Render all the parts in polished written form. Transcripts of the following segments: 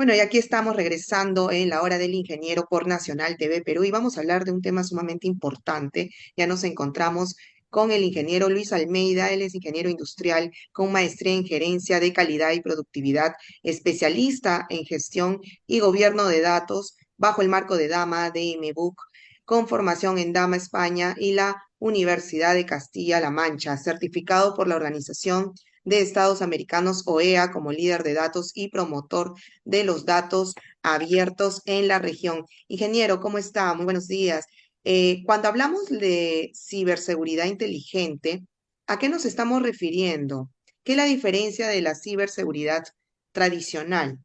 Bueno, y aquí estamos regresando en la hora del ingeniero por Nacional TV Perú y vamos a hablar de un tema sumamente importante. Ya nos encontramos con el ingeniero Luis Almeida, él es ingeniero industrial con maestría en gerencia de calidad y productividad, especialista en gestión y gobierno de datos bajo el marco de DAMA, DMBOK, con formación en DAMA España y la Universidad de Castilla-La Mancha, certificado por la Organización de Estados Americanos OEA como líder de datos y promotor de los datos abiertos en la región. Ingeniero, ¿cómo está? Muy buenos días. Cuando hablamos de ciberseguridad inteligente, ¿a qué nos estamos refiriendo? ¿Qué es la diferencia de la ciberseguridad tradicional?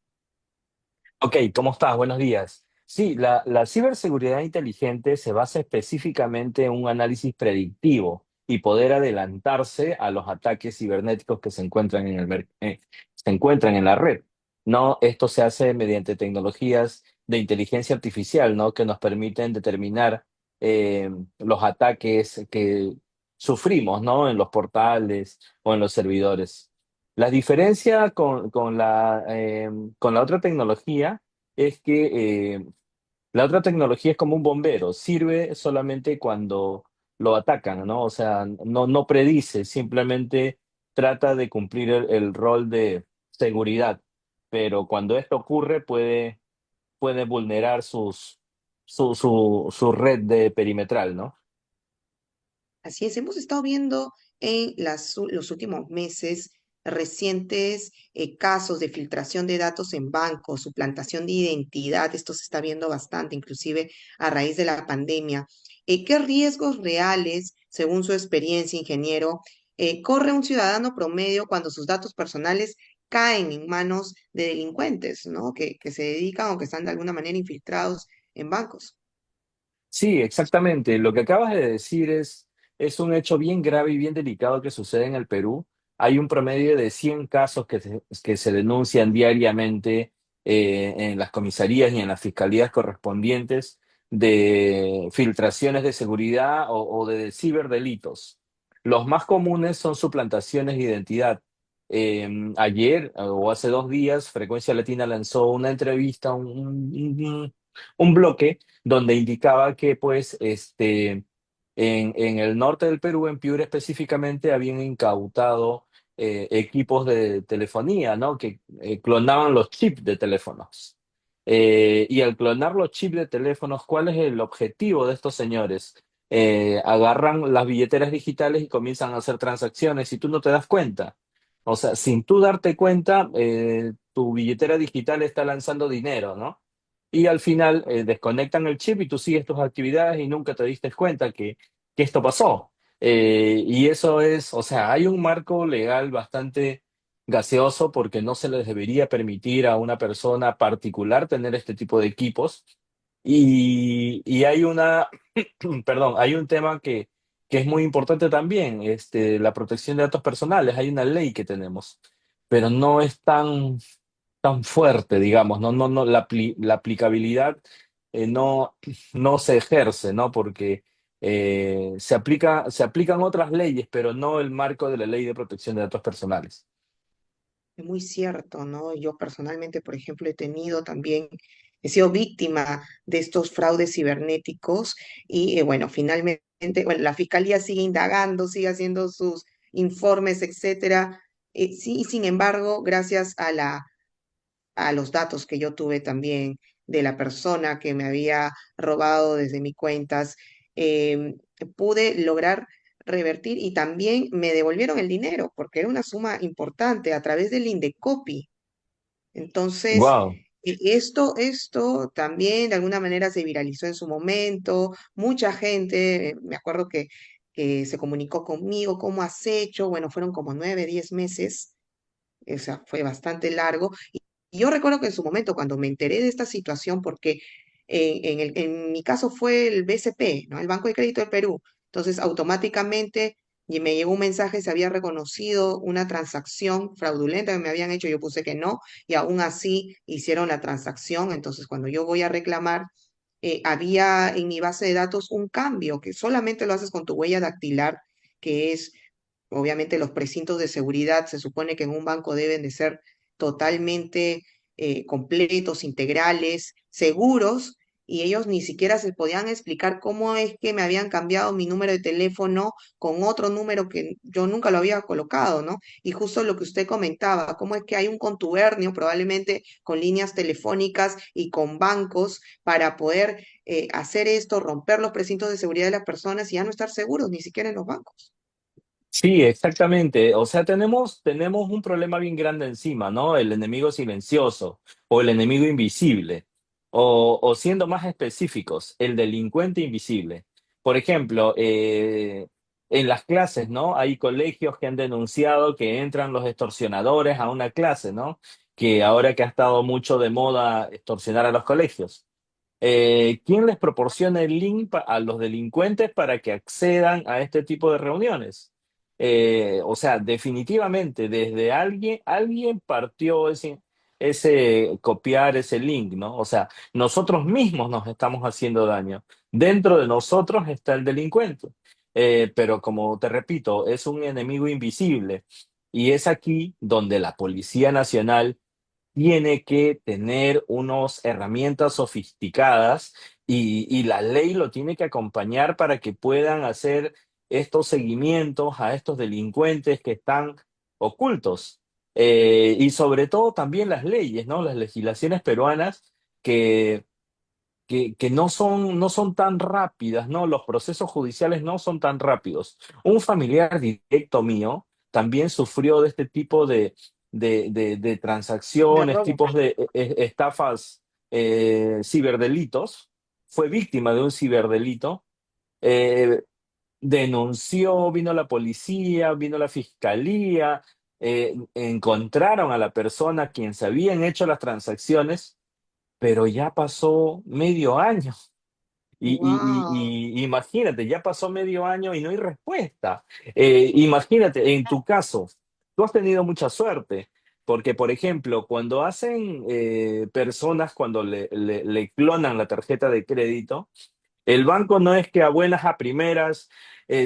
Ok, ¿cómo estás? Buenos días. Sí, la ciberseguridad inteligente se basa específicamente en un análisis predictivo y poder adelantarse a los ataques cibernéticos que se encuentran se encuentran en la red. No, esto se hace mediante tecnologías de inteligencia artificial, ¿no? Que nos permiten determinar los ataques que sufrimos, ¿no? En los portales o en los servidores. La diferencia con la otra tecnología es que la otra tecnología es como un bombero, sirve solamente cuando lo atacan, ¿no? O sea, no predice, simplemente trata de cumplir el rol de seguridad, pero cuando esto ocurre puede vulnerar su red de perimetral, ¿no? Así es, hemos estado viendo en los últimos meses recientes casos de filtración de datos en bancos, suplantación de identidad, esto se está viendo bastante, inclusive a raíz de la pandemia. ¿Qué riesgos reales, según su experiencia, ingeniero, corre un ciudadano promedio cuando sus datos personales caen en manos de delincuentes, ¿no? Que se dedican o que están de alguna manera infiltrados en bancos? Sí, exactamente. Lo que acabas de decir es un hecho bien grave y bien delicado que sucede en el Perú. Hay un promedio de 100 casos que se denuncian diariamente en las comisarías y en las fiscalías correspondientes de filtraciones de seguridad o de ciberdelitos. Los más comunes son suplantaciones de identidad. Ayer o hace 2 días, Frecuencia Latina lanzó una entrevista, un bloque donde indicaba que pues en el norte del Perú, en Piura específicamente, habían incautado equipos de telefonía, ¿no? Que clonaban los chips de teléfonos. Y al clonar los chips de teléfonos, ¿cuál es el objetivo de estos señores? Agarran las billeteras digitales y comienzan a hacer transacciones y tú no te das cuenta. O sea, sin tú darte cuenta, tu billetera digital está lanzando dinero, ¿no? Y al final desconectan el chip y tú sigues tus actividades y nunca te diste cuenta que esto pasó. Y eso es, o sea, hay un marco legal bastante gaseoso porque no se les debería permitir a una persona particular tener este tipo de equipos. Y hay perdón, hay un tema que es muy importante también, la protección de datos personales. Hay una ley que tenemos, pero no es tan fuerte, digamos, no, la aplicabilidad no se ejerce, ¿no? Porque se aplican otras leyes, pero no el marco de la ley de protección de datos personales. Es muy cierto, ¿no? Yo personalmente, por ejemplo, he sido víctima de estos fraudes cibernéticos y bueno, finalmente, bueno, la fiscalía sigue indagando, sigue haciendo sus informes, etcétera. Sí, sin embargo, gracias a los datos que yo tuve también de la persona que me había robado desde mis cuentas, pude lograr revertir y también me devolvieron el dinero porque era una suma importante a través del Indecopi. Entonces, Wow. esto también de alguna manera se viralizó en su momento. Mucha gente, me acuerdo que se comunicó conmigo, ¿cómo has hecho? Bueno, fueron como 9, 10 meses, o sea, fue bastante largo. Y yo recuerdo que en su momento, cuando me enteré de esta situación, porque en mi caso fue el BCP, ¿no? El Banco de Crédito del Perú, entonces automáticamente y me llegó un mensaje, se había reconocido una transacción fraudulenta que me habían hecho, yo puse que no, y aún así hicieron la transacción, entonces cuando yo voy a reclamar, había en mi base de datos un cambio que solamente lo haces con tu huella dactilar, que es obviamente los precintos de seguridad, se supone que en un banco deben de ser totalmente completos, integrales, seguros, y ellos ni siquiera se podían explicar cómo es que me habían cambiado mi número de teléfono con otro número que yo nunca lo había colocado, ¿no? Y justo lo que usted comentaba, cómo es que hay un contubernio probablemente con líneas telefónicas y con bancos para poder hacer esto, romper los precintos de seguridad de las personas y ya no estar seguros ni siquiera en los bancos. Sí, exactamente. O sea, tenemos un problema bien grande encima, ¿no? El enemigo silencioso o el enemigo invisible. O siendo más específicos, el delincuente invisible. Por ejemplo, en las clases, ¿no? Hay colegios que han denunciado que entran los extorsionadores a una clase, ¿no? Que ahora que ha estado mucho de moda extorsionar a los colegios. ¿Quién les proporciona el link a los delincuentes para que accedan a este tipo de reuniones? O sea, definitivamente desde alguien partió ese copiar ese link, ¿no? O sea, nosotros mismos nos estamos haciendo daño. Dentro de nosotros está el delincuente. Pero como te repito, es un enemigo invisible. Y es aquí donde la Policía Nacional tiene que tener unas herramientas sofisticadas y la ley lo tiene que acompañar para que puedan hacer estos seguimientos a estos delincuentes que están ocultos. Y sobre todo también las leyes, ¿no? Las legislaciones peruanas que que no son tan rápidas, ¿no? Los procesos judiciales no son tan rápidos. Un familiar directo mío también sufrió de este tipo de De transacciones, robo. tipos de estafas, ciberdelitos. Fue víctima de un ciberdelito. eh, Denunció, vino la policía, vino la fiscalía, encontraron a la persona a quien se habían hecho las transacciones, pero ya pasó medio año. Wow. Y imagínate, ya pasó medio año y no hay respuesta. Imagínate, en tu caso, tú has tenido mucha suerte, porque, por ejemplo, cuando hacen personas, cuando le clonan la tarjeta de crédito, el banco no es que a buenas a primeras,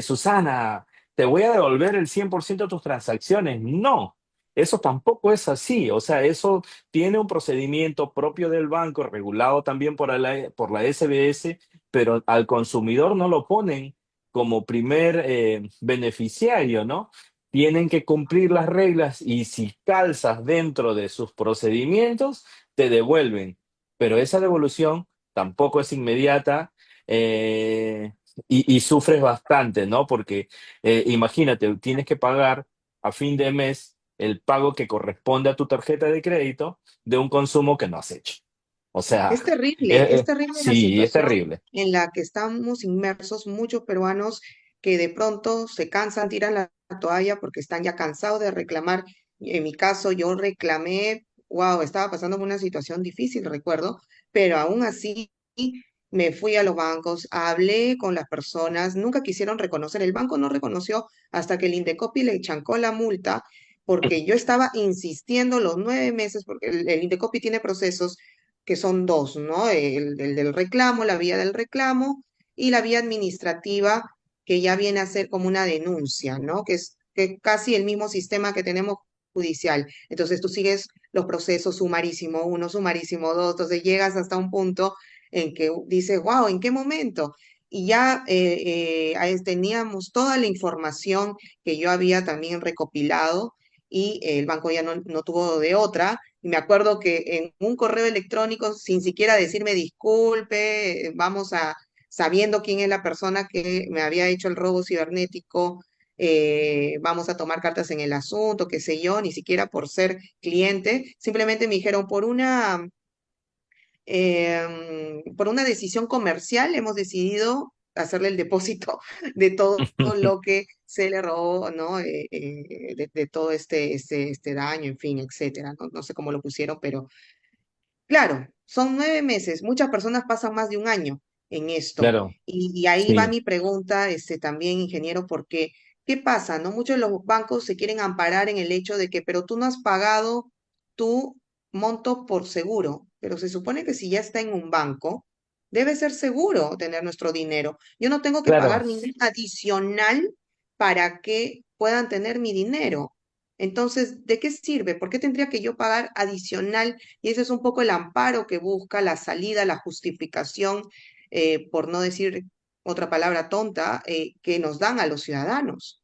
Susana, te voy a devolver el 100% de tus transacciones. No, eso tampoco es así. O sea, eso tiene un procedimiento propio del banco, regulado también por la SBS, pero al consumidor no lo ponen como primer beneficiario, ¿no? Tienen que cumplir las reglas y si calzas dentro de sus procedimientos, te devuelven. Pero esa devolución tampoco es inmediata, eh, y sufres bastante, ¿no? Porque imagínate, tienes que pagar a fin de mes el pago que corresponde a tu tarjeta de crédito de un consumo que no has hecho. O sea, Es terrible la sí, es situación terrible. en la que estamos inmersos muchos peruanos que de pronto se cansan, tiran la toalla porque están ya cansados de reclamar. En mi caso, yo reclamé, wow, estaba pasando por una situación difícil, recuerdo, pero aún así me fui a los bancos, hablé con las personas, nunca quisieron reconocer, el banco no reconoció hasta que el Indecopi le chancó la multa porque yo estaba insistiendo los 9 meses, porque el Indecopi tiene procesos que son dos, ¿no? El del reclamo, la vía del reclamo y la vía administrativa, que ya viene a ser como una denuncia, ¿no? Que es que casi el mismo sistema que tenemos judicial. Entonces tú sigues los procesos sumarísimo uno, sumarísimo dos, entonces llegas hasta un punto en que dices, wow, ¿en qué momento? Y ya ahí teníamos toda la información que yo había también recopilado y el banco ya no tuvo de otra. Y me acuerdo que en un correo electrónico, sin siquiera decirme disculpe, sabiendo quién es la persona que me había hecho el robo cibernético, vamos a tomar cartas en el asunto, qué sé yo, ni siquiera por ser cliente, simplemente me dijeron por una decisión comercial hemos decidido hacerle el depósito de todo lo que se le robó, ¿no? De todo este daño, en fin, etcétera. No sé cómo lo pusieron, pero claro, son 9 meses. Muchas personas pasan más de un año en esto. Claro, Y ahí va sí, mi pregunta, también, ingeniero, porque ¿qué pasa? ¿No? Muchos de los bancos se quieren amparar en el hecho de que, pero tú no has pagado tu monto por seguro, pero se supone que si ya está en un banco, debe ser seguro tener nuestro dinero. Yo no tengo que claro. pagar ningún adicional para que puedan tener mi dinero. Entonces, ¿de qué sirve? ¿Por qué tendría que yo pagar adicional? Y ese es un poco el amparo que busca, la salida, la justificación, por no decir otra palabra tonta, que nos dan a los ciudadanos.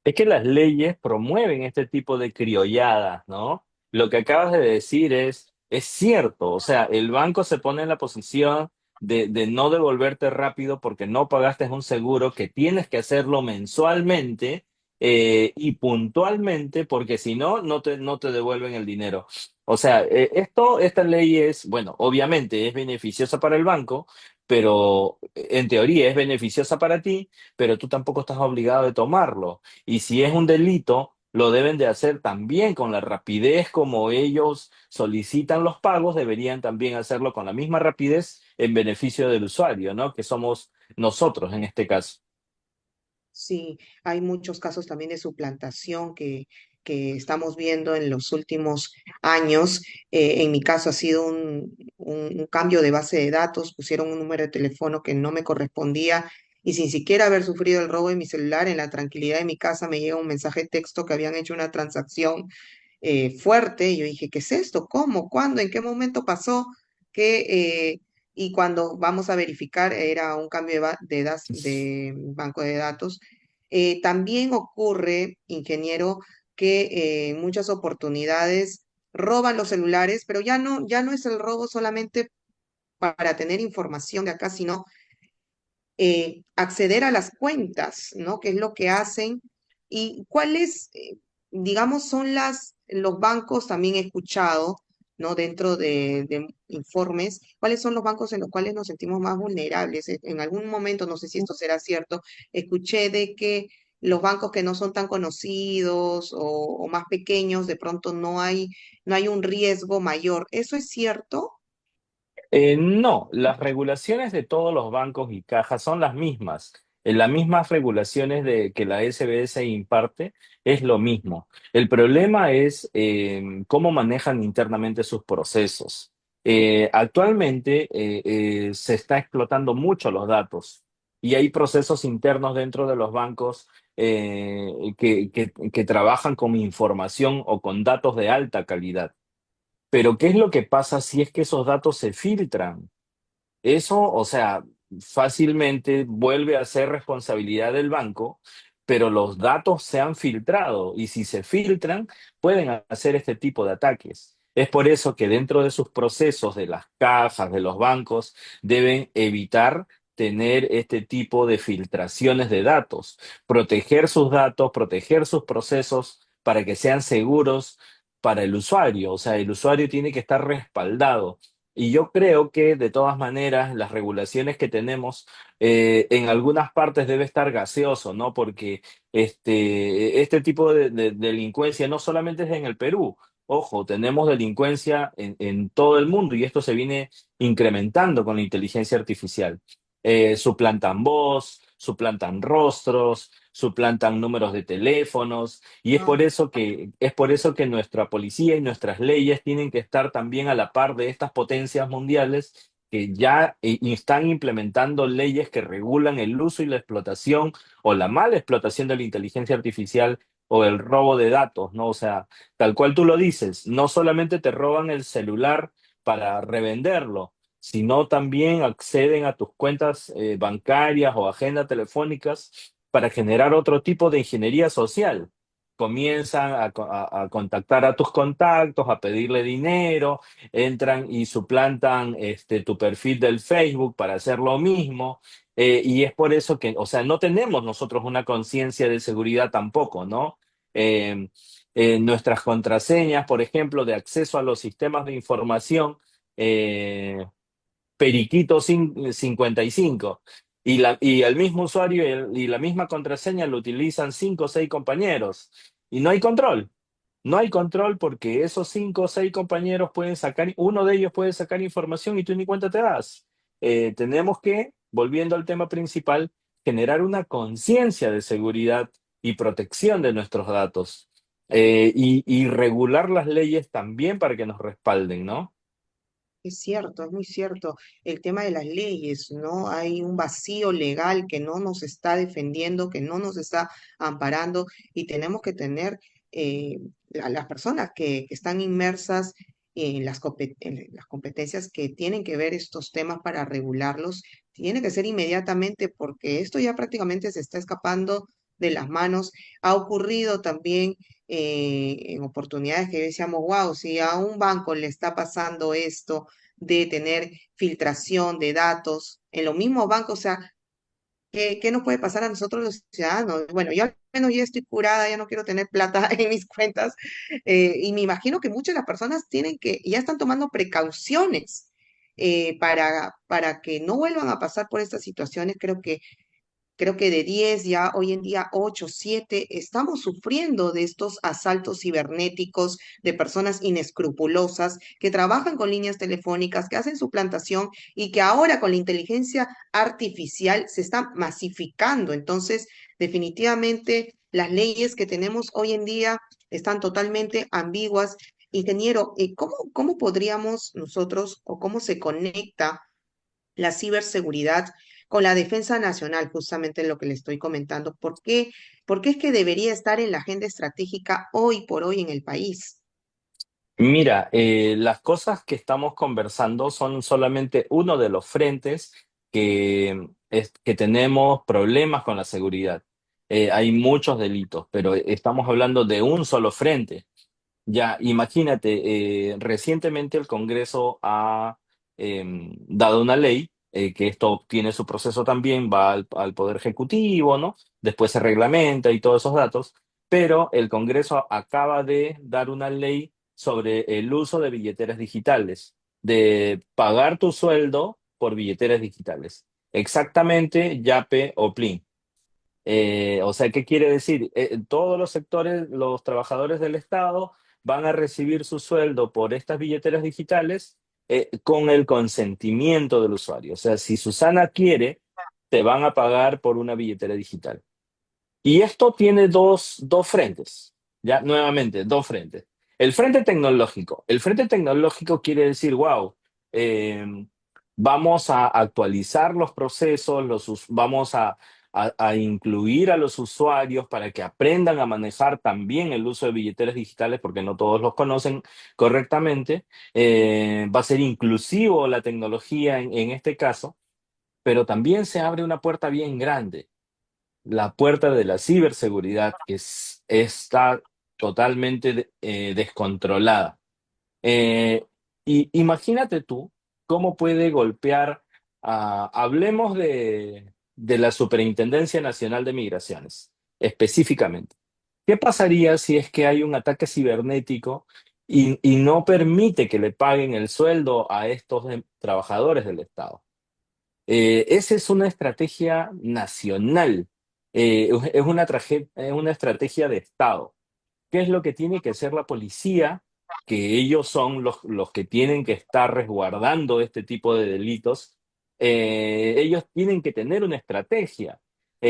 Es que las leyes promueven este tipo de criolladas, ¿no? Lo que acabas de decir es cierto, o sea, el banco se pone en la posición de no devolverte rápido porque no pagaste un seguro que tienes que hacerlo mensualmente y puntualmente porque si no, no te devuelven el dinero. O sea, esta ley es, bueno, obviamente es beneficiosa para el banco, pero en teoría es beneficiosa para ti, pero tú tampoco estás obligado de tomarlo. Y si es un delito, lo deben de hacer también con la rapidez como ellos solicitan los pagos, deberían también hacerlo con la misma rapidez en beneficio del usuario, ¿no? Que somos nosotros en este caso. Sí, hay muchos casos también de suplantación que estamos viendo en los últimos años. En mi caso ha sido un cambio de base de datos, pusieron un número de teléfono que no me correspondía y sin siquiera haber sufrido el robo de mi celular, en la tranquilidad de mi casa me llega un mensaje de texto que habían hecho una transacción fuerte. Y yo dije, ¿qué es esto? ¿Cómo? ¿Cuándo? ¿En qué momento pasó? Que, y cuando vamos a verificar, era un cambio de banco de datos. También ocurre, ingeniero, que en muchas oportunidades roban los celulares, pero ya no es el robo solamente para tener información de acá, sino acceder a las cuentas, ¿no? ¿Qué es lo que hacen? Y cuáles, digamos, son los bancos, también he escuchado, ¿no? Dentro de informes, cuáles son los bancos en los cuales nos sentimos más vulnerables. En algún momento, no sé si esto será cierto, escuché de que los bancos que no son tan conocidos o más pequeños, de pronto no hay un riesgo mayor. ¿Eso es cierto? No, las regulaciones de todos los bancos y cajas son las mismas. Las mismas regulaciones de que la SBS imparte es lo mismo. El problema es cómo manejan internamente sus procesos. Actualmente se está explotando mucho los datos y hay procesos internos dentro de los bancos que trabajan con información o con datos de alta calidad. Pero ¿qué es lo que pasa si es que esos datos se filtran? Eso, o sea, fácilmente vuelve a ser responsabilidad del banco, pero los datos se han filtrado y si se filtran, pueden hacer este tipo de ataques. Es por eso que dentro de sus procesos de las cajas, de los bancos, deben evitar tener este tipo de filtraciones de datos, proteger sus datos, proteger sus procesos para que sean seguros para el usuario. O sea, el usuario tiene que estar respaldado. Y yo creo que de todas maneras las regulaciones que tenemos en algunas partes debe estar gaseoso, ¿no? Porque este tipo de delincuencia no solamente es en el Perú. Ojo, tenemos delincuencia en todo el mundo y esto se viene incrementando con la inteligencia artificial. Suplantan voz, suplantan rostros, suplantan números de teléfonos y es por eso que nuestra policía y nuestras leyes tienen que estar también a la par de estas potencias mundiales que ya están implementando leyes que regulan el uso y la explotación o la mala explotación de la inteligencia artificial o el robo de datos, ¿no? O sea, tal cual tú lo dices, no solamente te roban el celular para revenderlo, sino también acceden a tus cuentas bancarias o agendas telefónicas para generar otro tipo de ingeniería social. Comienzan a contactar a tus contactos, a pedirle dinero, entran y suplantan tu perfil del Facebook para hacer lo mismo. Y es por eso que, o sea, no tenemos nosotros una conciencia de seguridad tampoco, ¿no? Eh, Nuestras contraseñas, por ejemplo, de acceso a los sistemas de información, eh, Periquito 55. Y el mismo usuario y la misma contraseña lo utilizan cinco o seis compañeros. Y no hay control. No hay control porque esos cinco o seis compañeros pueden sacar, uno de ellos puede sacar información y tú ni cuenta te das. Tenemos que, volviendo al tema principal, generar una conciencia de seguridad y protección de nuestros datos. Y regular las leyes también para que nos respalden, ¿no? Es cierto, es muy cierto. El tema de las leyes, ¿no? Hay un vacío legal que no nos está defendiendo, que no nos está amparando y tenemos que tener eh, las personas que están inmersas en las competencias que tienen que ver estos temas para regularlos, tiene que ser inmediatamente porque esto ya prácticamente se está escapando de las manos. Ha ocurrido también en oportunidades que decíamos, wow, si a un banco le está pasando esto de tener filtración de datos en los mismos bancos, o sea, ¿qué nos puede pasar a nosotros los ciudadanos? Bueno, yo al menos ya estoy curada, ya no quiero tener plata en mis cuentas, y me imagino que muchas de las personas ya están tomando precauciones para que no vuelvan a pasar por estas situaciones. Creo que de 10 ya hoy en día 8 7 estamos sufriendo de estos asaltos cibernéticos de personas inescrupulosas que trabajan con líneas telefónicas, que hacen suplantación y que ahora con la inteligencia artificial se están masificando. Entonces, definitivamente las leyes que tenemos hoy en día están totalmente ambiguas. Ingeniero, ¿cómo podríamos nosotros o cómo se conecta la ciberseguridad con la defensa nacional, justamente lo que le estoy comentando? ¿Por qué es que debería estar en la agenda estratégica hoy por hoy en el país? Mira, las cosas que estamos conversando son solamente uno de los frentes que tenemos problemas con la seguridad. Hay muchos delitos, pero estamos hablando de un solo frente. Ya, imagínate, recientemente el Congreso ha dado una ley, que esto tiene su proceso también, va al Poder Ejecutivo, ¿no? Después se reglamenta y todos esos datos, pero el Congreso acaba de dar una ley sobre el uso de billeteras digitales, de pagar tu sueldo por billeteras digitales. Exactamente, Yape o Plin. O sea, ¿qué quiere decir? Todos los sectores, los trabajadores del Estado van a recibir su sueldo por estas billeteras digitales con el consentimiento del usuario. O sea, si Susana quiere, te van a pagar por una billetera digital. Y esto tiene dos frentes, ya nuevamente, dos frentes. El frente tecnológico. El frente tecnológico quiere decir, wow, eh, vamos a actualizar los procesos, vamos a incluir a los usuarios para que aprendan a manejar también el uso de billeteras digitales, porque no todos los conocen correctamente. Va a ser inclusivo la tecnología en este caso, pero también se abre una puerta bien grande, la puerta de la ciberseguridad, está totalmente descontrolada. Eh, y imagínate tú cómo puede golpear hablemos de la Superintendencia Nacional de Migraciones, específicamente. ¿Qué pasaría si es que hay un ataque cibernético y no permite que le paguen el sueldo a estos trabajadores del Estado? Esa es una estrategia nacional, es una estrategia de Estado. ¿Qué es lo que tiene que hacer la policía? Que ellos son los que tienen que estar resguardando este tipo de delitos. Ellos tienen que tener una estrategia.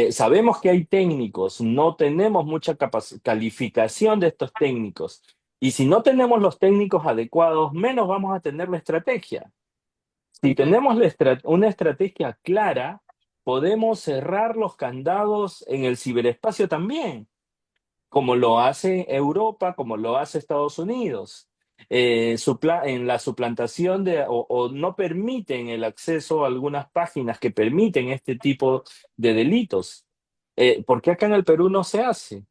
Sabemos que hay técnicos, no tenemos mucha calificación de estos técnicos. Y si no tenemos los técnicos adecuados, menos vamos a tener la estrategia. Si tenemos una estrategia clara, podemos cerrar los candados en el ciberespacio también, como lo hace Europa, como lo hace Estados Unidos. En la suplantación o no permiten el acceso a algunas páginas que permiten este tipo de delitos. ¿Por qué acá en el Perú no se hace?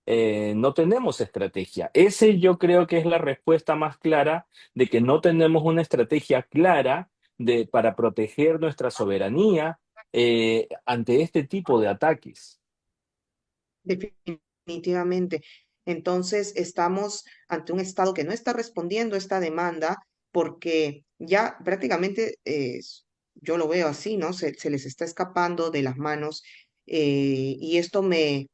No tenemos estrategia. Ese yo creo que es la respuesta más clara de que no tenemos una estrategia clara para proteger nuestra soberanía ante este tipo de ataques. Definitivamente. Entonces, estamos ante un Estado que no está respondiendo a esta demanda porque ya prácticamente, yo lo veo así, ¿no? Se les está escapando de las manos, y esto me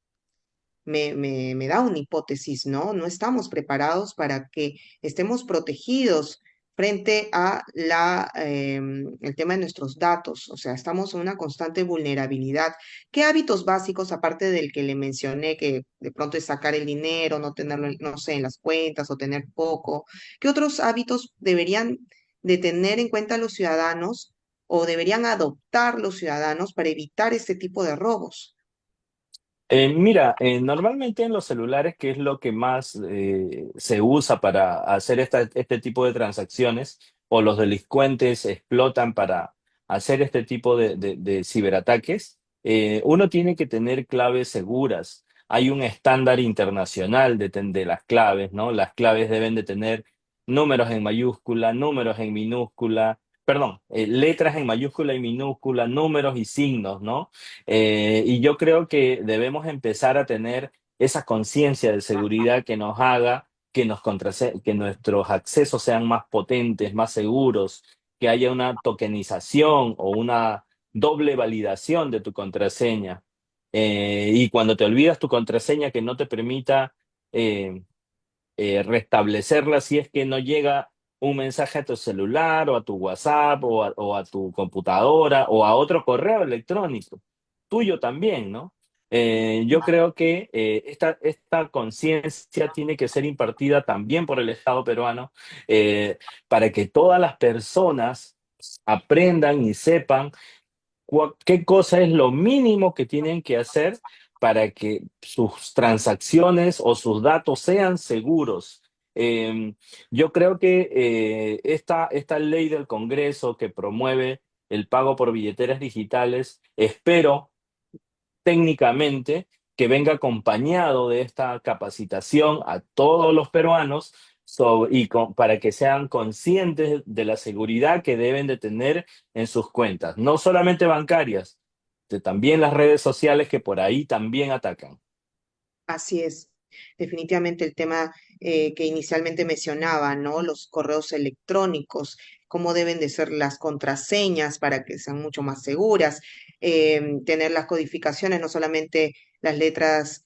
da una hipótesis, ¿no? No estamos preparados para que estemos protegidos frente a el tema de nuestros datos. O sea, estamos en una constante vulnerabilidad. ¿Qué hábitos básicos, aparte del que le mencioné, que de pronto es sacar el dinero, no tenerlo, no sé, en las cuentas o tener poco? ¿Qué otros hábitos deberían de tener en cuenta los ciudadanos o deberían adoptar los ciudadanos para evitar este tipo de robos? Mira, normalmente en los celulares, que es lo que más se usa para hacer este tipo de transacciones, o los delincuentes explotan para hacer este tipo de ciberataques, uno tiene que tener claves seguras. Hay un estándar internacional de las claves, ¿no? Las claves deben de tener números en mayúscula, números en minúscula, perdón, letras en mayúscula y minúscula, números y signos, ¿no? Y yo creo que debemos empezar a tener esa conciencia de seguridad que nos haga que nuestros accesos sean más potentes, más seguros, que haya una tokenización o una doble validación de tu contraseña. Y cuando te olvidas tu contraseña, que no te permita eh, restablecerla si es que no llega un mensaje a tu celular o a tu WhatsApp o a tu computadora o a otro correo electrónico, tuyo también, ¿no? Yo creo que esta conciencia tiene que ser impartida también por el Estado peruano, para que todas las personas aprendan y sepan qué cosa es lo mínimo que tienen que hacer para que sus transacciones o sus datos sean seguros. Eh, yo creo que esta ley del Congreso que promueve el pago por billeteras digitales, espero técnicamente que venga acompañado de esta capacitación a todos los peruanos para que sean conscientes de la seguridad que deben de tener en sus cuentas, no solamente bancarias, también las redes sociales que por ahí también atacan. Así es, definitivamente el tema que inicialmente mencionaba, ¿no? Los correos electrónicos, cómo deben de ser las contraseñas para que sean mucho más seguras, tener las codificaciones, no solamente las letras,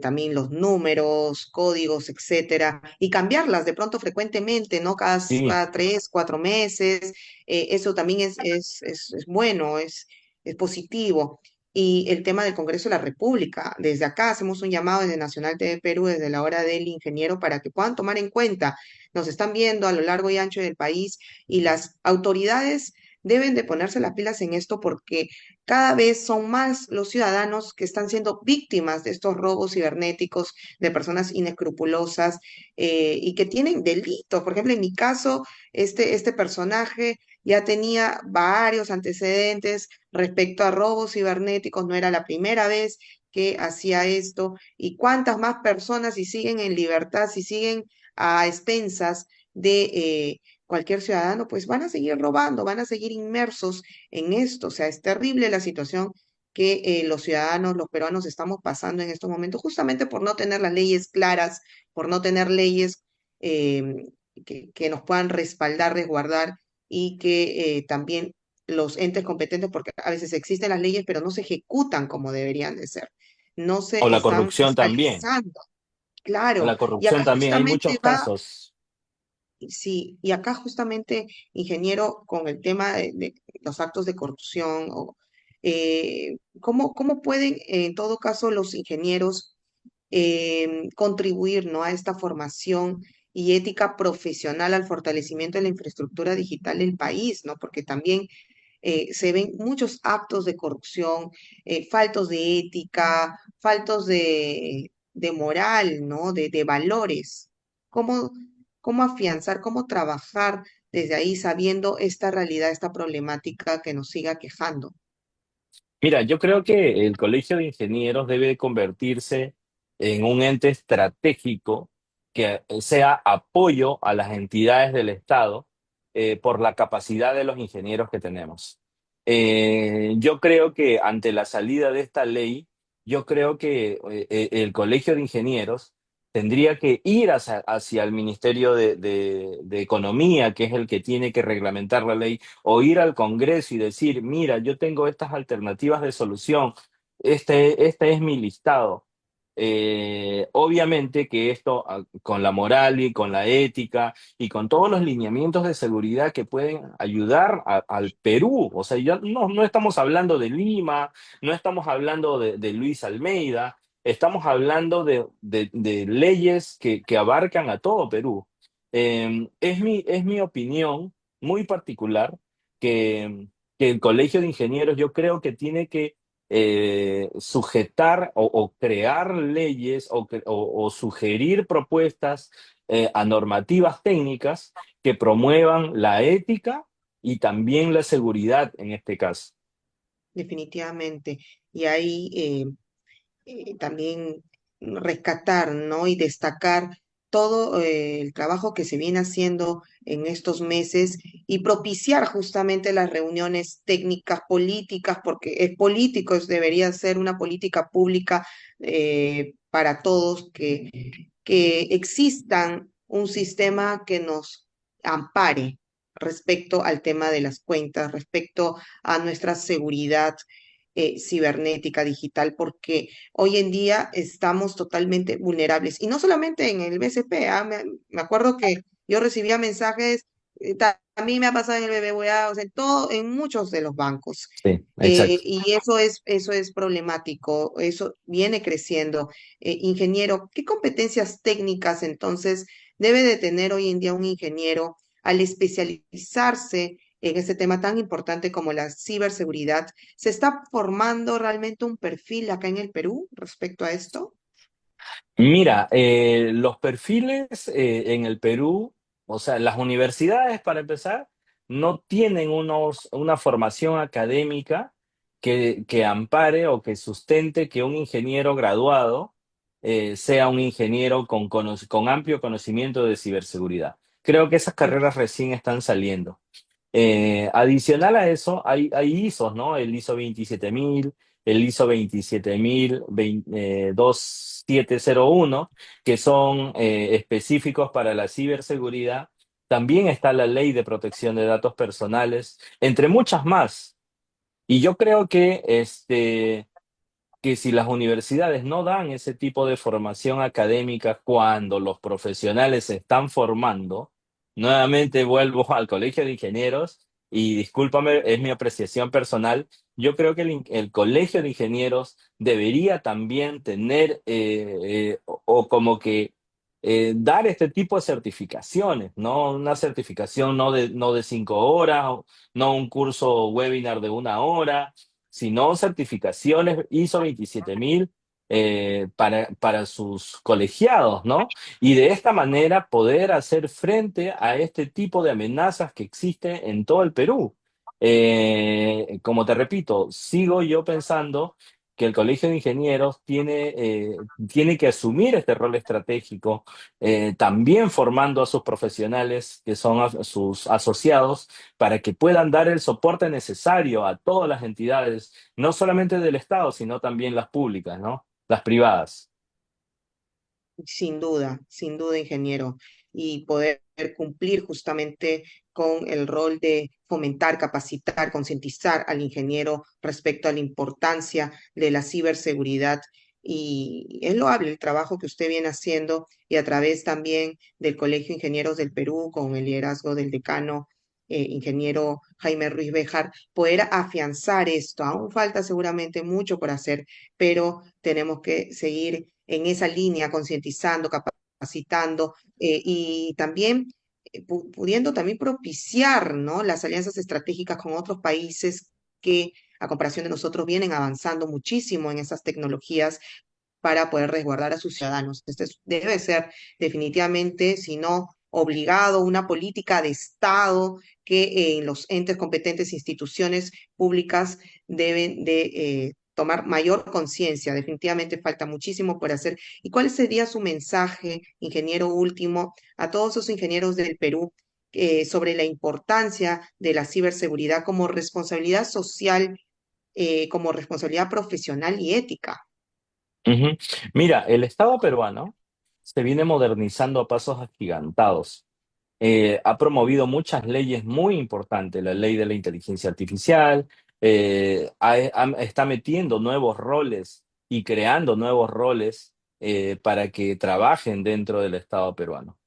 también los números, códigos, etcétera, y cambiarlas de pronto frecuentemente, ¿no? Sí, Cada 3, 4 meses, eso también es bueno, es positivo. Y el tema del Congreso de la República. Desde acá hacemos un llamado desde Nacional TV Perú, desde la hora del ingeniero, para que puedan tomar en cuenta. Nos están viendo a lo largo y ancho del país y las autoridades deben de ponerse las pilas en esto porque cada vez son más los ciudadanos que están siendo víctimas de estos robos cibernéticos de personas inescrupulosas y que tienen delitos. Por ejemplo, en mi caso, este personaje ya tenía varios antecedentes respecto a robos cibernéticos, no era la primera vez que hacía esto, y cuántas más personas si siguen en libertad, si siguen a expensas de cualquier ciudadano, pues van a seguir robando, van a seguir inmersos en esto. O sea, es terrible la situación que los ciudadanos, los peruanos estamos pasando en estos momentos, justamente por no tener las leyes claras, por no tener leyes eh, que nos puedan respaldar, resguardar y que también los entes competentes, porque a veces existen las leyes, pero no se ejecutan como deberían de ser. No o se la están corrupción también, fiscalizando. Claro, la y corrupción acá también, hay justamente muchos va, casos. sí, y acá justamente, ingeniero, con el tema de los actos de corrupción, ¿cómo pueden, en todo caso, los ingenieros contribuir, ¿no? A esta formación y ética profesional al fortalecimiento de la infraestructura digital del país, ¿no? Porque también se ven muchos actos de corrupción, faltos de ética, faltos de moral, ¿no? De valores. ¿Cómo, cómo afianzar, cómo trabajar desde ahí sabiendo esta realidad, esta problemática que nos siga quejando? Mira, yo creo que el Colegio de Ingenieros debe convertirse en un ente estratégico que sea apoyo a las entidades del Estado, por la capacidad de los ingenieros que tenemos. Yo creo que ante la salida de esta ley, yo creo que el Colegio de Ingenieros tendría que ir hacia el Ministerio de Economía, que es el que tiene que reglamentar la ley, o ir al Congreso y decir, mira, yo tengo estas alternativas de solución, este es mi listado. Obviamente que esto, con la moral y con la ética y con todos los lineamientos de seguridad que pueden ayudar al Perú, o sea, ya no estamos hablando de Lima, no estamos hablando de Luis Almeida, estamos hablando de leyes que abarcan a todo Perú. Es mi opinión muy particular que, que el Colegio de Ingenieros yo creo que tiene que sujetar o crear leyes o sugerir propuestas a normativas técnicas que promuevan la ética y también la seguridad en este caso. definitivamente. Y ahí también rescatar, ¿no? Y destacar todo el trabajo que se viene haciendo en estos meses y propiciar justamente las reuniones técnicas políticas, porque es político, debería ser una política pública para todos, que existan un sistema que nos ampare respecto al tema de las cuentas, respecto a nuestra seguridad cibernética, digital, porque hoy en día estamos totalmente vulnerables. Y no solamente en el BCP, me acuerdo que yo recibía mensajes, también me ha pasado en el BBVA, o sea, en todo, en muchos de los bancos. Sí, exacto. Y eso es problemático, eso viene creciendo. Ingeniero, ¿qué competencias técnicas entonces debe de tener hoy en día un ingeniero al especializarse en este tema tan importante como la ciberseguridad? ¿Se está formando realmente un perfil acá en el Perú respecto a esto? Mira, los perfiles en el Perú, o sea, las universidades, para empezar, no tienen una formación académica que ampare o que sustente que un ingeniero graduado sea un ingeniero con amplio conocimiento de ciberseguridad. Creo que esas carreras recién están saliendo. Adicional a eso, hay ISOs, ¿no? El ISO 27000, el ISO 27701, que son específicos para la ciberseguridad. También está la Ley de Protección de Datos Personales, entre muchas más. Y yo creo que si las universidades no dan ese tipo de formación académica cuando los profesionales se están formando, nuevamente vuelvo al Colegio de Ingenieros y discúlpame, es mi apreciación personal, yo creo que el Colegio de Ingenieros debería también tener o como que dar este tipo de certificaciones, ¿no? Una certificación no de 5 horas, no un curso webinar de 1 hora, sino certificaciones ISO 27000 para sus colegiados, ¿no? Y de esta manera poder hacer frente a este tipo de amenazas que existen en todo el Perú. Como te repito, sigo yo pensando que el Colegio de Ingenieros tiene que asumir este rol estratégico, también formando a sus profesionales, que son sus asociados, para que puedan dar el soporte necesario a todas las entidades, no solamente del Estado, sino también las públicas, ¿no? Las privadas. Sin duda, ingeniero, y poder cumplir justamente con el rol de fomentar, capacitar, concientizar al ingeniero respecto a la importancia de la ciberseguridad. Y es loable el trabajo que usted viene haciendo y a través también del Colegio de Ingenieros del Perú, con el liderazgo del decano, ingeniero Jaime Ruiz Béjar, poder afianzar esto. Aún falta seguramente mucho por hacer, pero tenemos que seguir en esa línea, concientizando, capacitando y también pudiendo también propiciar, ¿no? Las alianzas estratégicas con otros países que, a comparación de nosotros, vienen avanzando muchísimo en esas tecnologías para poder resguardar a sus ciudadanos. Debe ser definitivamente, si no obligado, una política de Estado que los entes competentes, instituciones públicas deben de tomar mayor conciencia. Definitivamente falta muchísimo por hacer. ¿Y cuál sería su mensaje, ingeniero último, a todos esos ingenieros del Perú sobre la importancia de la ciberseguridad como responsabilidad social, como responsabilidad profesional y ética? Ujú. Mira, el Estado peruano se viene modernizando a pasos agigantados. Ha promovido muchas leyes muy importantes, la ley de la inteligencia artificial, está metiendo nuevos roles y creando nuevos roles para que trabajen dentro del Estado peruano,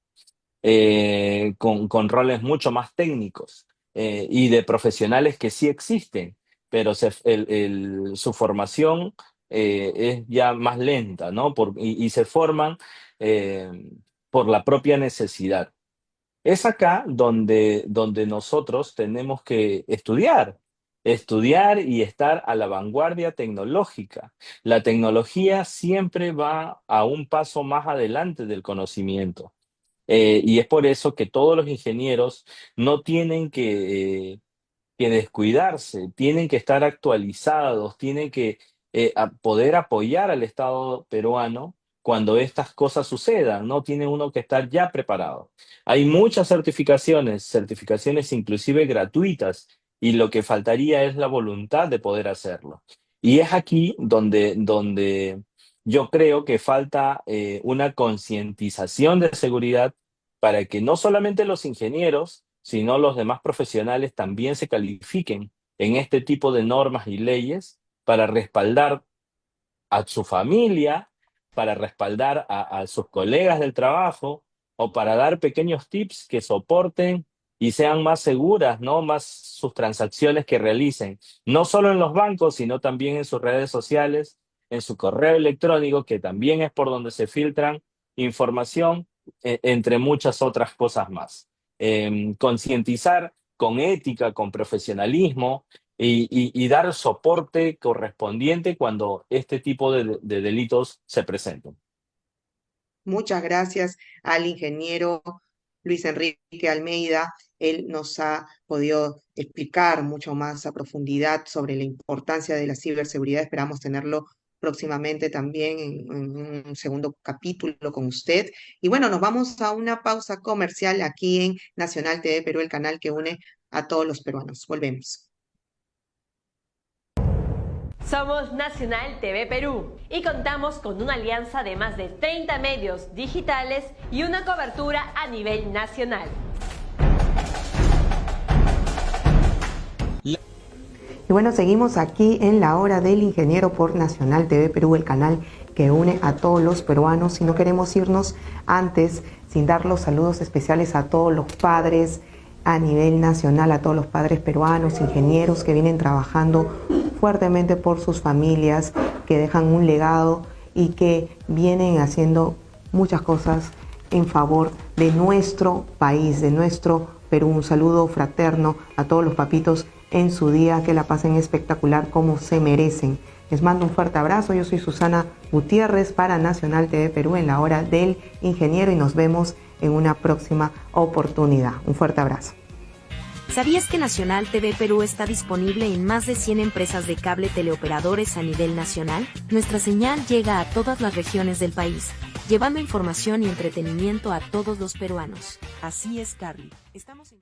con roles mucho más técnicos y de profesionales que sí existen, pero su formación es ya más lenta, ¿no? Y se forman eh, por la propia necesidad. Es acá donde nosotros tenemos que estudiar. estudiar y estar a la vanguardia tecnológica. La tecnología siempre va a un paso más adelante del conocimiento. Y es por eso que todos los ingenieros no tienen que descuidarse, tienen que estar actualizados, tienen que poder apoyar al Estado peruano cuando estas cosas sucedan, ¿no? Tiene uno que estar ya preparado. Hay muchas certificaciones, certificaciones inclusive gratuitas, y lo que faltaría es la voluntad de poder hacerlo. Y es aquí donde yo creo que falta una concientización de seguridad para que no solamente los ingenieros, sino los demás profesionales también se califiquen en este tipo de normas y leyes para respaldar a su familia, para respaldar a sus colegas del trabajo o para dar pequeños tips que soporten y sean más seguras, ¿no? Más sus transacciones que realicen, no solo en los bancos, sino también en sus redes sociales, en su correo electrónico, que también es por donde se filtran información, entre muchas otras cosas más. Concientizar con ética, con profesionalismo, y dar soporte correspondiente cuando este tipo de delitos se presenten. Muchas gracias al ingeniero Luis Enrique Almeida. Él nos ha podido explicar mucho más a profundidad sobre la importancia de la ciberseguridad. Esperamos tenerlo próximamente también en un segundo capítulo con usted. Y bueno, nos vamos a una pausa comercial aquí en Nacional TV Perú, el canal que une a todos los peruanos. Volvemos. Somos Nacional TV Perú y contamos con una alianza de más de 30 medios digitales y una cobertura a nivel nacional. Y bueno, seguimos aquí en la hora del ingeniero por Nacional TV Perú, el canal que une a todos los peruanos. Y no queremos irnos antes sin dar los saludos especiales a todos los padres a nivel nacional, a todos los padres peruanos, ingenieros que vienen trabajando fuertemente por sus familias, que dejan un legado y que vienen haciendo muchas cosas en favor de nuestro país, de nuestro Perú. Un saludo fraterno a todos los papitos en su día, que la pasen espectacular como se merecen. Les mando un fuerte abrazo. Yo soy Susana Gutiérrez para Nacional TV Perú en la hora del ingeniero y nos vemos en una próxima oportunidad. Un fuerte abrazo. ¿Sabías que Nacional TV Perú está disponible en más de 100 empresas de cable teleoperadores a nivel nacional? Nuestra señal llega a todas las regiones del país, llevando información y entretenimiento a todos los peruanos. Así es, Carly. Estamos en